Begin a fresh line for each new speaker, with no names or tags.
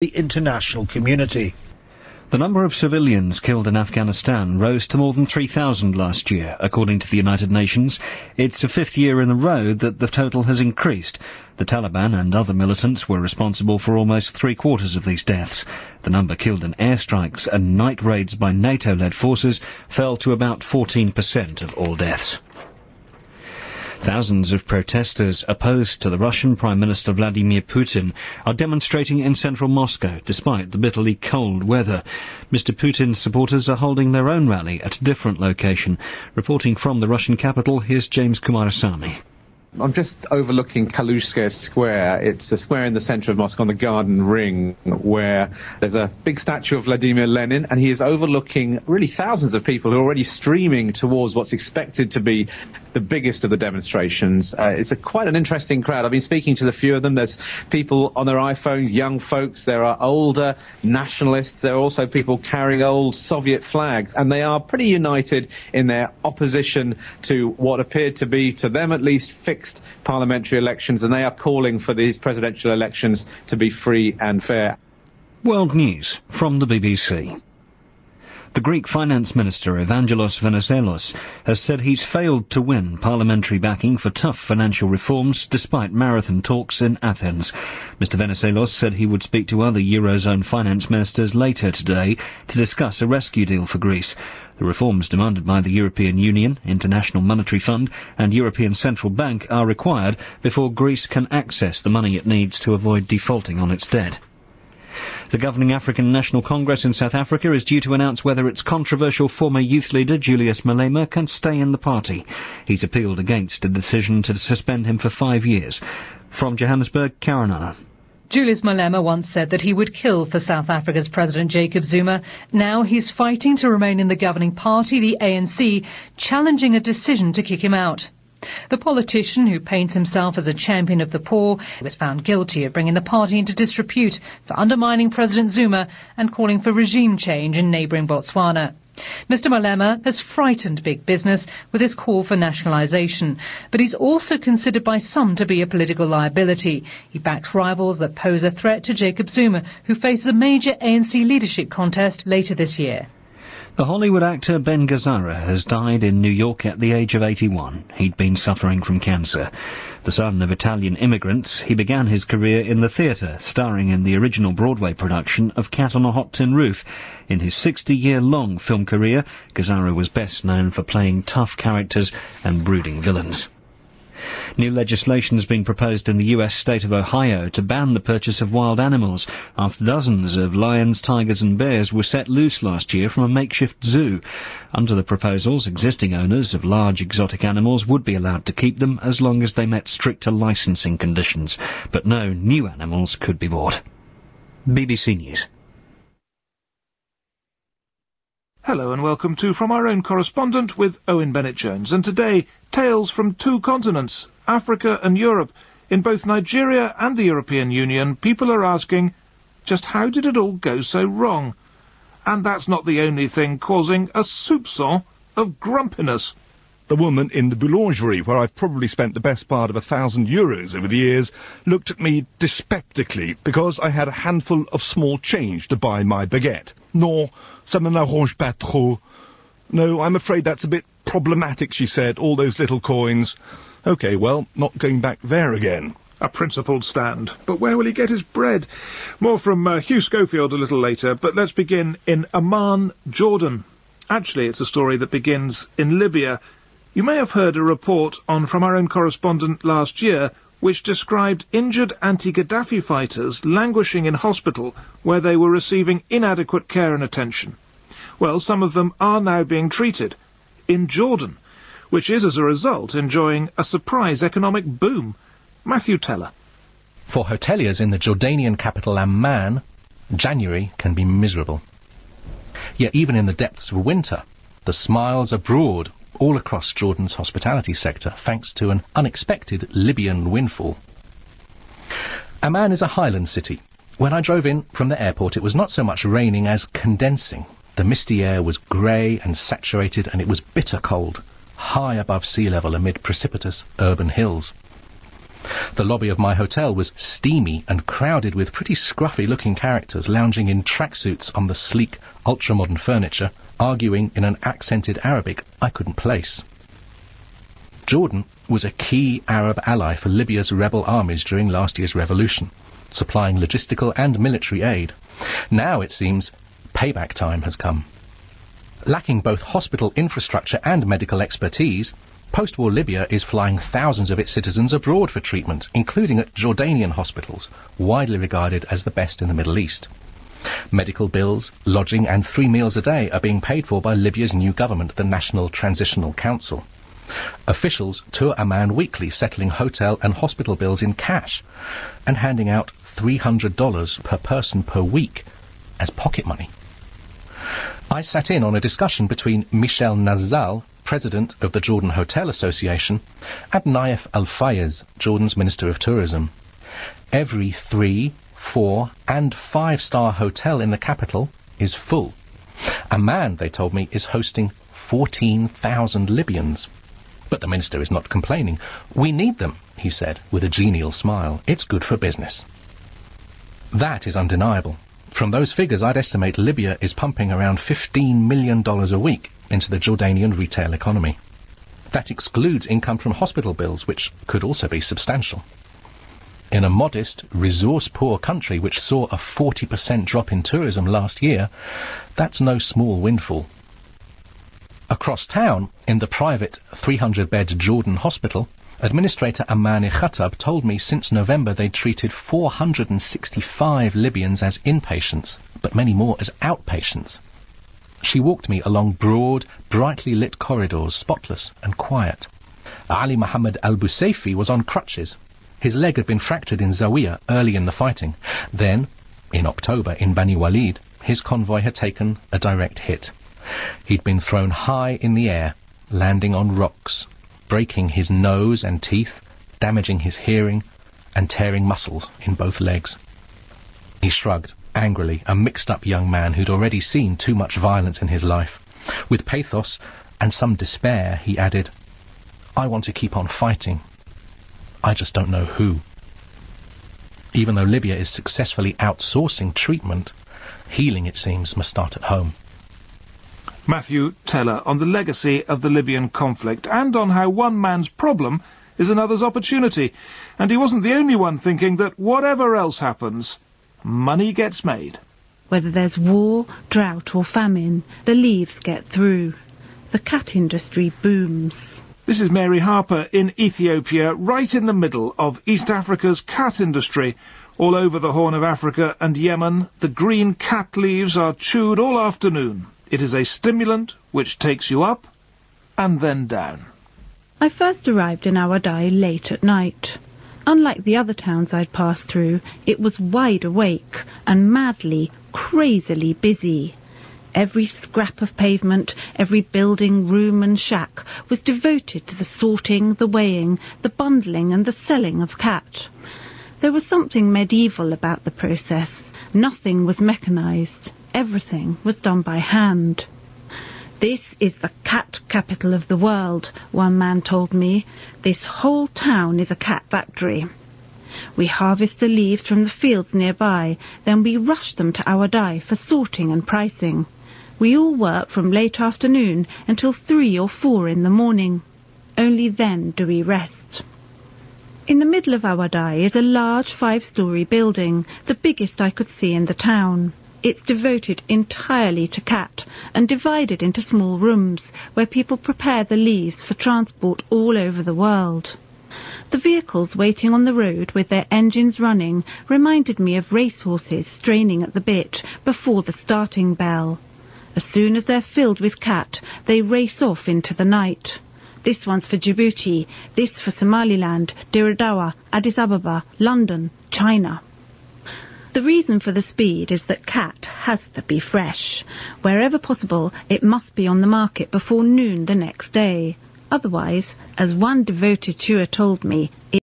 the international community.
The number of civilians killed in Afghanistan rose to more than 3,000 last year, according to the United Nations. It's the fifth year in a row that the total has increased. The Taliban and other militants were responsible for almost three-quarters of these deaths. The number killed in airstrikes and night raids by NATO-led forces fell to about 14% of all deaths. Thousands of protesters opposed to the Russian Prime Minister Vladimir Putin are demonstrating in central Moscow despite the bitterly cold weather. Mr. Putin's supporters are holding their own rally at a different location. Reporting from the Russian capital, here's James Kumarasamy.
I'm just overlooking Kaluzhskaya Square. It's a square in the centre of Moscow on the Garden Ring where there's a big statue of Vladimir Lenin, and he is overlooking really thousands of people who are already streaming towards what's expected to be the biggest of the demonstrations. It's quite an interesting crowd. I've been speaking to a few of them. There's people on their iPhones, young folks. There are older nationalists. There are also people carrying old Soviet flags, and they are pretty united in their opposition to what appeared to be, to them at least, fixed parliamentary elections, and they are calling for these presidential elections to be free and fair.
World News from the BBC. The Greek Finance Minister, Evangelos Venizelos, has said he's failed to win parliamentary backing for tough financial reforms despite marathon talks in Athens. Mr Venizelos said he would speak to other Eurozone finance ministers later today to discuss a rescue deal for Greece. The reforms demanded by the European Union, International Monetary Fund and European Central Bank are required before Greece can access the money it needs to avoid defaulting on its debt. The governing African National Congress in South Africa is due to announce whether its controversial former youth leader Julius Malema can stay in the party. He's appealed against a decision to suspend him for 5 years. From Johannesburg, Karen Anna.
Julius Malema once said that he would kill for South Africa's President Jacob Zuma. Now he's fighting to remain in the governing party, the ANC, challenging a decision to kick him out. The politician, who paints himself as a champion of the poor, was found guilty of bringing the party into disrepute for undermining President Zuma and calling for regime change in neighbouring Botswana. Mr Malema has frightened big business with his call for nationalisation, but he's also considered by some to be a political liability. He backs rivals that pose a threat to Jacob Zuma, who faces a major ANC leadership contest later this year.
The Hollywood actor Ben Gazzara has died in New York at the age of 81. He'd been suffering from cancer. The son of Italian immigrants, he began his career in the theatre, starring in the original Broadway production of Cat on a Hot Tin Roof. In his 60-year-long film career, Gazzara was best known for playing tough characters and brooding villains. New legislation is being proposed in the US state of Ohio to ban the purchase of wild animals after dozens of lions, tigers and bears were set loose last year from a makeshift zoo. Under the proposals, existing owners of large exotic animals would be allowed to keep them as long as they met stricter licensing conditions, but no new animals could be bought. BBC News.
Hello and welcome to From Our Own Correspondent with Owen Bennett-Jones. And today, tales from two continents, Africa and Europe. In both Nigeria and the European Union, people are asking, just how did it all go so wrong? And that's not the only thing causing a soupçon of grumpiness.
The woman in the boulangerie, where I've probably spent the best part of €1,000 over the years, looked at me dyspeptically because I had a handful of small change to buy my baguette. Non, ça ne m'arrange pas trop. No, I'm afraid that's a bit problematic, she said, all those little coins. OK, well, not going back there again.
A principled stand. But where will he get his bread? More from Hugh Schofield a little later, but let's begin in Amman, Jordan. Actually, it's a story that begins in Libya. You may have heard a report on From Our Own Correspondent last year which described injured anti-Gaddafi fighters languishing in hospital where they were receiving inadequate care and attention. Well, some of them are now being treated in Jordan, which is, as a result, enjoying a surprise economic boom. Matthew Teller.
For hoteliers in the Jordanian capital Amman, January can be miserable. Yet even in the depths of winter, the smiles are broad all across Jordan's hospitality sector, thanks to an unexpected Libyan windfall. Amman is a highland city. When I drove in from the airport, it was not so much raining as condensing. The misty air was grey and saturated, and it was bitter cold, high above sea level amid precipitous urban hills. The lobby of my hotel was steamy and crowded with pretty scruffy-looking characters lounging in tracksuits on the sleek, ultra-modern furniture, arguing in an accented Arabic I couldn't place. Jordan was a key Arab ally for Libya's rebel armies during last year's revolution, supplying logistical and military aid. Now, it seems, payback time has come. Lacking both hospital infrastructure and medical expertise, post-war Libya is flying thousands of its citizens abroad for treatment, including at Jordanian hospitals, widely regarded as the best in the Middle East. Medical bills, lodging and 3 meals a day are being paid for by Libya's new government, the National Transitional Council. Officials tour Amman weekly, settling hotel and hospital bills in cash and handing out $300 per person per week as pocket money. I sat in on a discussion between Michel Nazal, president of the Jordan Hotel Association, and Naif Al-Fayez, Jordan's Minister of Tourism. Every 3, 4 and 5-star hotel in the capital is full. Amman, they told me, is hosting 14,000 Libyans. But the minister is not complaining. We need them, he said, with a genial smile. It's good for business. That is undeniable. From those figures, I'd estimate Libya is pumping around $15 million a week into the Jordanian retail economy. That excludes income from hospital bills, which could also be substantial. In a modest, resource-poor country which saw a 40% drop in tourism last year, that's no small windfall. Across town, in the private 300-bed Jordan hospital, Administrator Amani Khatab told me since November they'd treated 465 Libyans as inpatients, but many more as outpatients. She walked me along broad, brightly lit corridors, spotless and quiet. Ali Mohammed al-Busayfi was on crutches. His leg had been fractured in Zawiya early in the fighting. Then, in October, in Bani Walid, his convoy had taken a direct hit. He'd been thrown high in the air, landing on rocks, breaking his nose and teeth, damaging his hearing, and tearing muscles in both legs. He shrugged, angrily, a mixed-up young man who'd already seen too much violence in his life. With pathos and some despair, he added, "I want to keep on fighting. I just don't know who." Even though Libya is successfully outsourcing treatment, healing, it seems, must start at home.
Matthew Teller on the legacy of the Libyan conflict and on how one man's problem is another's opportunity. And he wasn't the only one thinking that whatever else happens, money gets made.
Whether there's war, drought or famine, the leaves get through. The cat industry booms.
This is Mary Harper in Ethiopia, right in the middle of East Africa's cat industry. All over the Horn of Africa and Yemen, the green cat leaves are chewed all afternoon. It is a stimulant which takes you up and then down.
I first arrived in Awadai late at night. Unlike the other towns I'd passed through, it was wide awake and madly, crazily busy. Every scrap of pavement, every building, room and shack was devoted to the sorting, the weighing, the bundling and the selling of cat. There was something medieval about the process. Nothing was mechanized. Everything was done by hand. "This is the cat capital of the world," one man told me. "This whole town is a cat factory. We harvest the leaves from the fields nearby, then we rush them to Awadai for sorting and pricing. We all work from late afternoon until 3 or 4 in the morning. Only then do we rest." In the middle of Awadai is a large 5-story building, the biggest I could see in the town. It's devoted entirely to cat and divided into small rooms where people prepare the leaves for transport all over the world. The vehicles waiting on the road with their engines running reminded me of racehorses straining at the bit before the starting bell. As soon as they're filled with cat, they race off into the night. This one's for Djibouti, this for Somaliland, Dir Dawa, Addis Ababa, London, China. The reason for the speed is that cat has to be fresh. Wherever possible, it must be on the market before noon the next day. Otherwise, as one devoted chewer told me,